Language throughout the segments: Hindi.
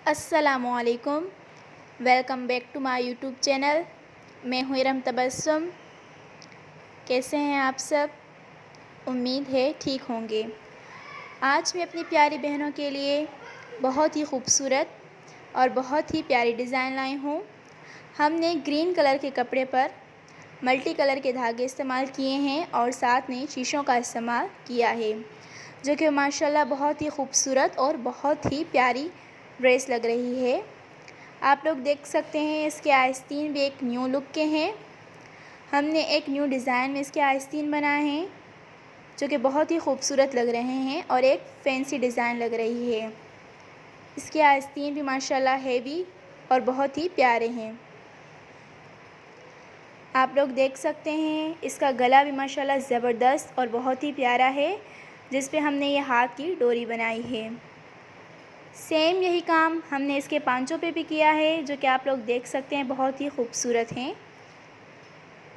अस्सलामुअलैकुम। Welcome back to my YouTube channel. मैं हूँ इरम तबस्सुम। कैसे हैं आप सब? उम्मीद है ठीक होंगे। आज मैं अपनी प्यारी बहनों के लिए बहुत ही खूबसूरत और बहुत ही प्यारी डिज़ाइन लाई हूँ। हमने ग्रीन कलर के कपड़े पर मल्टी कलर के धागे इस्तेमाल किए हैं और साथ में शीशों का इस्तेमाल किया है, जो कि माशाल्लाह बहुत ही खूबसूरत और बहुत ही प्यारी ड्रेस लग रही है। आप लोग देख सकते हैं इसके आस्तीन भी एक न्यू लुक के हैं। हमने एक न्यू डिज़ाइन में इसके आस्तीन बनाए हैं, जो कि बहुत ही खूबसूरत लग रहे हैं और एक फैंसी डिज़ाइन लग रही है। इसके आस्तीन भी माशाल्लाह हैवी और बहुत ही प्यारे हैं। आप लोग देख सकते हैं इसका गला भी माशाल्लाह ज़बरदस्त और बहुत ही प्यारा है, जिस पे हमने ये हाथ की डोरी बनाई है। सेम यही काम हमने इसके पांचों पे भी किया है, जो कि आप लोग देख सकते हैं बहुत ही खूबसूरत हैं।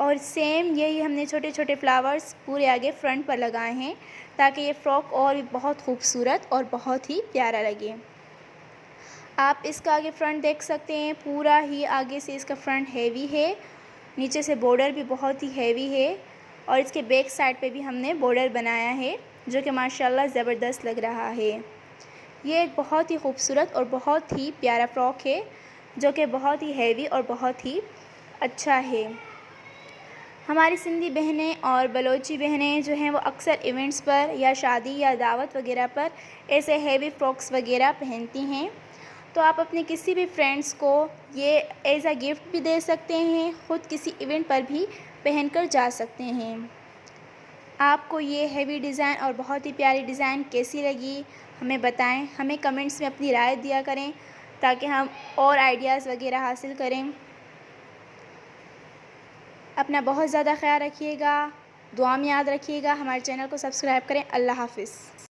और सेम यही हमने छोटे छोटे फ्लावर्स पूरे आगे फ्रंट पर लगाए हैं, ताकि ये फ़्रॉक और भी बहुत खूबसूरत और बहुत ही प्यारा लगे। आप इसका आगे फ्रंट देख सकते हैं, पूरा ही आगे से इसका फ्रंट हैवी है, नीचे से बॉर्डर भी बहुत ही हैवी है और इसके बैक साइड पे भी हमने बॉर्डर बनाया है, जो कि माशाल्लाह ज़बरदस्त लग रहा है। ये एक बहुत ही खूबसूरत और बहुत ही प्यारा फ़्रॉक है, जो कि बहुत ही हैवी और बहुत ही अच्छा है। हमारी सिंधी बहनें और बलोची बहनें जो हैं वो अक्सर इवेंट्स पर या शादी या दावत वगैरह पर ऐसे हैवी फ़्रॉक्स वगैरह पहनती हैं। तो आप अपने किसी भी फ्रेंड्स को ये एज़ अ गिफ्ट भी दे सकते हैं, ख़ुद किसी इवेंट पर भी पहनकर जा सकते हैं। आपको ये हैवी डिज़ाइन और बहुत ही प्यारी डिज़ाइन कैसी लगी हमें बताएं। हमें कमेंट्स में अपनी राय दिया करें, ताकि हम और आइडियाज़ वगैरह हासिल करें। अपना बहुत ज़्यादा ख्याल रखिएगा, दुआ में याद रखिएगा। हमारे चैनल को सब्सक्राइब करें। अल्लाह हाफ़िज़।